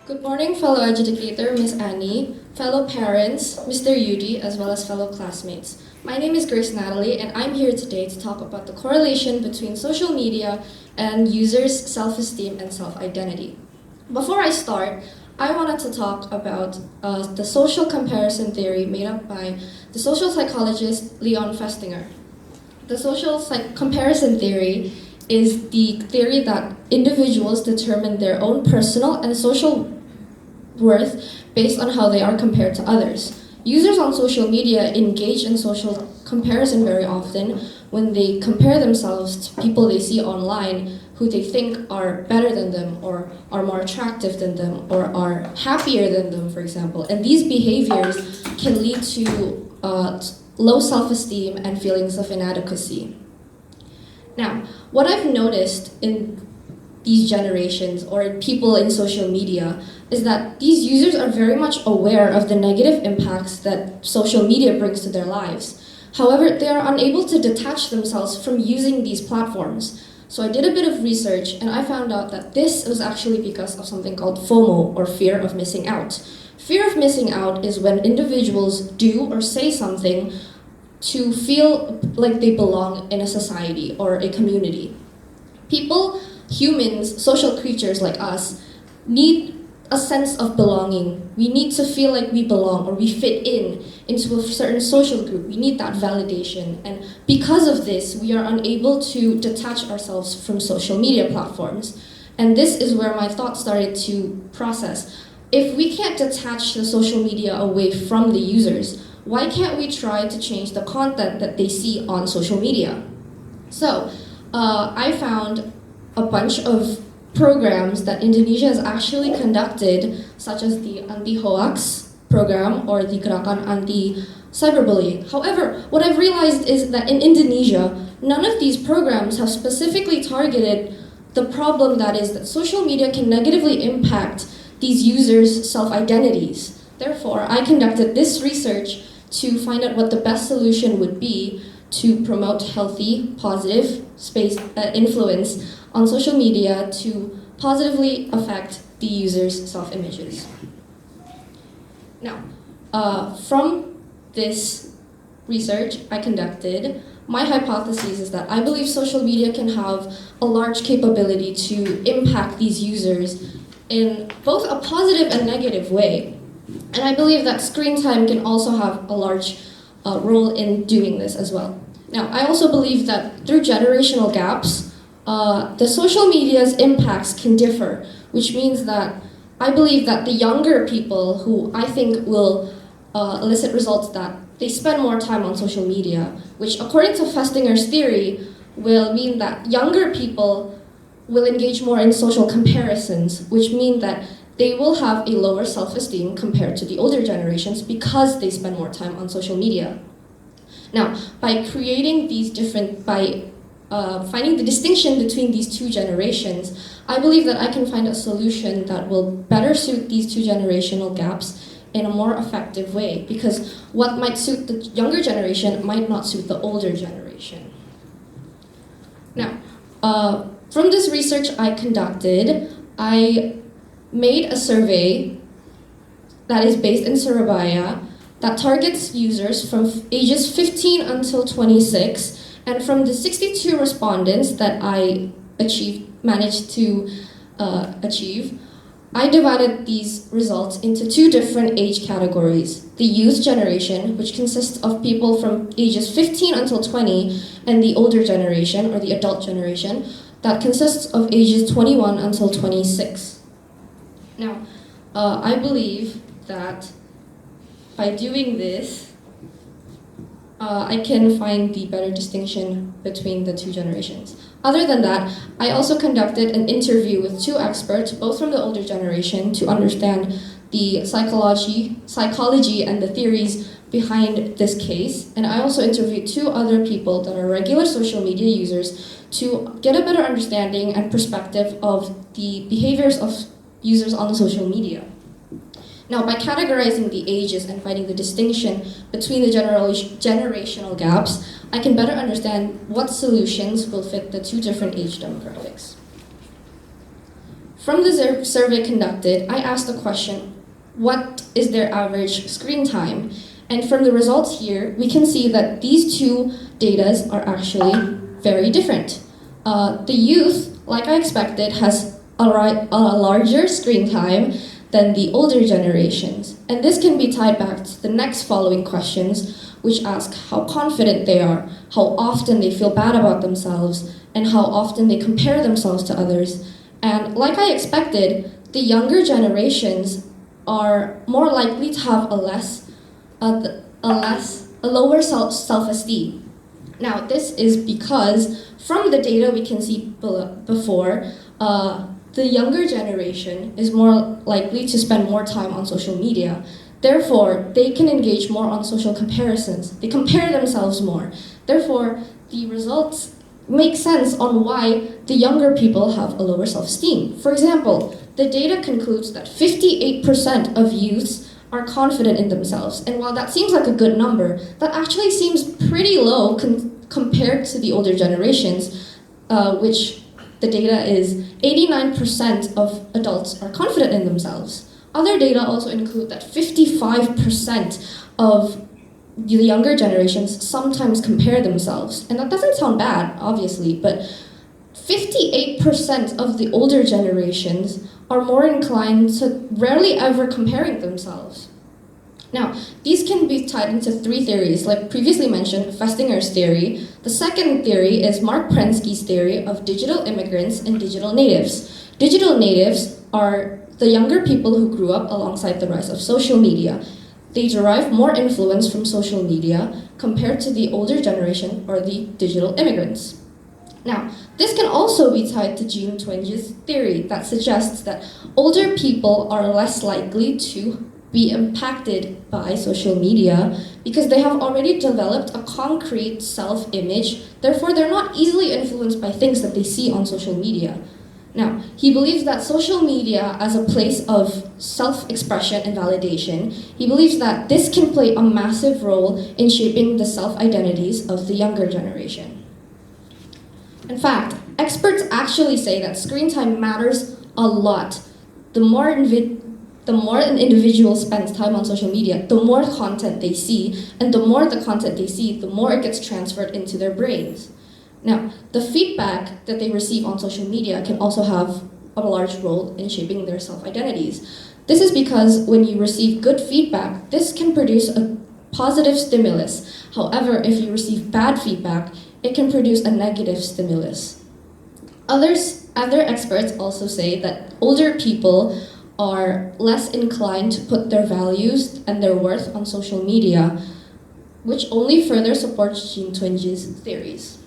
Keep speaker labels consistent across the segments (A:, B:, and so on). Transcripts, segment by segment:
A: Good morning, fellow educator, Miss Annie, fellow parents, Mr. Yudi, as well as fellow classmates. My name is Natalie, and I'm here today to talk about the correlation between social media and users' self-esteem and self-identity. Before I start, I wanted to talk about the social comparison theory made up by the social psychologist Leon Festinger. The social comparison theory is the theory that individuals determine their own personal and social worth based on how they are compared to others. Users on social media engage in social comparison very often when they compare themselves to people they see online who they think are better than them or are more attractive than them or are happier than them, for example. And these behaviors can lead to low self-esteem and feelings of inadequacy. Now, what I've noticed in these generations or people in social media is that these users are very much aware of the negative impacts that social media brings to their lives. However, they are unable to detach themselves from using these platforms. So I did a bit of research and I found out that this was actually because of something called FOMO, or fear of missing out. Fear of missing out is when individuals do or say something to feel like they belong in a society or a community. Humans, social creatures like us, need a sense of belonging. We need to feel like we belong or we fit into a certain social group. We need that validation. And because of this, we are unable to detach ourselves from social media platforms. And this is where my thoughts started to process. If we can't detach the social media away from the users, why can't we try to change the content that they see on social media? So I found a bunch of programs that Indonesia has actually conducted, such as the anti-hoax program or the Gerakan anti-cyberbullying. However, what I've realized is that in Indonesia, none of these programs have specifically targeted the problem that is that social media can negatively impact these users' self-identities. Therefore, I conducted this research to find out what the best solution would be to promote healthy, positive space influence on social media to positively affect the users' self-images. Now, from this research I conducted, my hypothesis is that I believe social media can have a large capability to impact these users in both a positive and negative way. And I believe that screen time can also have a large role in doing this as well. Now, I also believe that through generational gaps, the social media's impacts can differ, which means that I believe that the younger people who I think will elicit results that they spend more time on social media, which according to Festinger's theory will mean that younger people will engage more in social comparisons, which mean that they will have a lower self-esteem compared to the older generations because they spend more time on social media. Now, by creating these finding the distinction between these two generations, I believe that I can find a solution that will better suit these two generational gaps in a more effective way, because what might suit the younger generation might not suit the older generation. Now, from this research I conducted, I made a survey that is based in Surabaya that targets users from ages 15 until 26, and from the 62 respondents that I managed to achieve, I divided these results into two different age categories. The youth generation, which consists of people from ages 15 until 20, and the older generation, or the adult generation, that consists of ages 21 until 26. Now, I believe that by doing this, I can find the better distinction between the two generations. Other than that, I also conducted an interview with two experts, both from the older generation, to understand the psychology and the theories behind this case. And I also interviewed two other people that are regular social media users to get a better understanding and perspective of the behaviors of users on social media. Now, by categorizing the ages and finding the distinction between the generational gaps, I can better understand what solutions will fit the two different age demographics. from the survey conducted, I asked the question, what is their average screen time? And from the results here, we can see that these two datas are actually very different. The youth, like I expected, has a larger screen time than the older generations. And this can be tied back to the next following questions, which ask how confident they are, how often they feel bad about themselves, and how often they compare themselves to others. And like I expected, the younger generations are more likely to have a lower self-esteem. Now, this is because from the data we can see before, the younger generation is more likely to spend more time on social media. Therefore, they can engage more on social comparisons. They compare themselves more. Therefore, the results make sense on why the younger people have a lower self-esteem. For example, the data concludes that 58% of youths are confident in themselves. And while that seems like a good number, that actually seems pretty low compared to the older generations, which the data is 89% of adults are confident in themselves. Other data also include that 55% of the younger generations sometimes compare themselves. And that doesn't sound bad, obviously, but 58% of the older generations are more inclined to rarely ever comparing themselves. Now, these can be tied into three theories, like previously mentioned, Festinger's theory. The second theory is Mark Prensky's theory of digital immigrants and digital natives. Digital natives are the younger people who grew up alongside the rise of social media. They derive more influence from social media compared to the older generation or the digital immigrants. Now, this can also be tied to Jean Twinge's theory that suggests that older people are less likely to be impacted by social media because they have already developed a concrete self-image, therefore they're not easily influenced by things that they see on social media. Now, he believes that social media as a place of self-expression and validation, he believes that this can play a massive role in shaping the self-identities of the younger generation. In fact, experts actually say that screen time matters a lot. The more an individual spends time on social media, the more content they see, and the more the content they see, the more it gets transferred into their brains. Now, the feedback that they receive on social media can also have a large role in shaping their self-identities. This is because when you receive good feedback, this can produce a positive stimulus. However, if you receive bad feedback, it can produce a negative stimulus. Other experts also say that older people are less inclined to put their values and their worth on social media, which only further supports Jean Twinge's theories.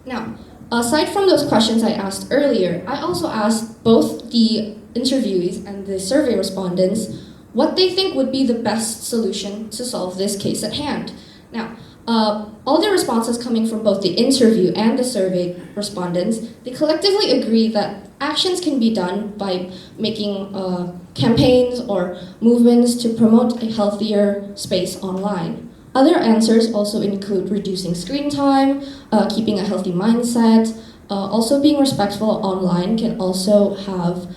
A: Now, aside from those questions I asked earlier, I also asked both the interviewees and the survey respondents what they think would be the best solution to solve this case at hand. Now, all the responses coming from both the interview and the survey respondents, they collectively agree that actions can be done by making campaigns or movements to promote a healthier space online. Other answers also include reducing screen time, keeping a healthy mindset, also being respectful online can also have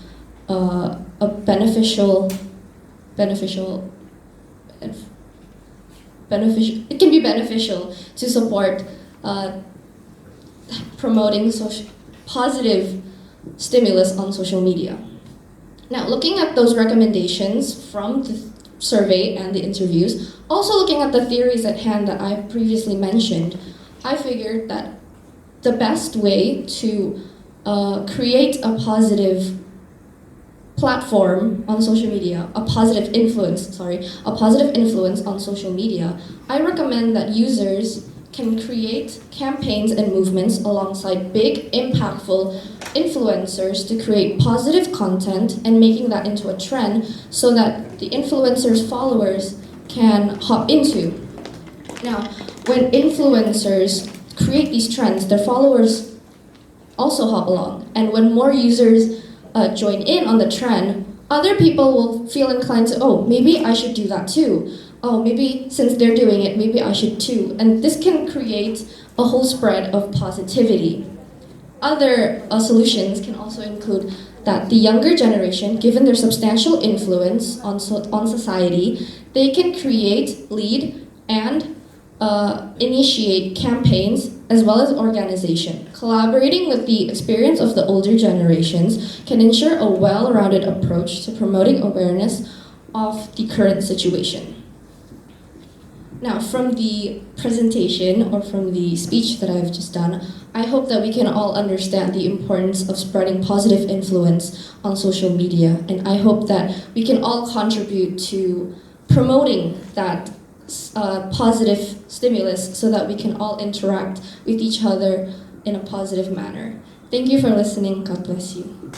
A: it can be beneficial to support promoting positive stimulus on social media. Now, looking at those recommendations from the survey and the interviews, also looking at the theories at hand that I previously mentioned, I figured that the best way to create a positive platform on social media, a positive influence on social media, I recommend that users can create campaigns and movements alongside big, impactful influencers to create positive content and making that into a trend so that the influencers' followers can hop into. Now, when influencers create these trends, their followers also hop along. And when more users join in on the trend, other people will feel inclined to, oh, maybe I should do that too. Oh, maybe since they're doing it, maybe I should too. And this can create a whole spread of positivity. other solutions can also include that the younger generation, given their substantial influence on society, they can create, lead, and initiate campaigns as well as organization. Collaborating with the experience of the older generations can ensure a well-rounded approach to promoting awareness of the current situation. Now, from the presentation or from the speech that I've just done, I hope that we can all understand the importance of spreading positive influence on social media, and I hope that we can all contribute to promoting that positive stimulus so that we can all interact with each other in a positive manner. Thank you for listening. God bless you.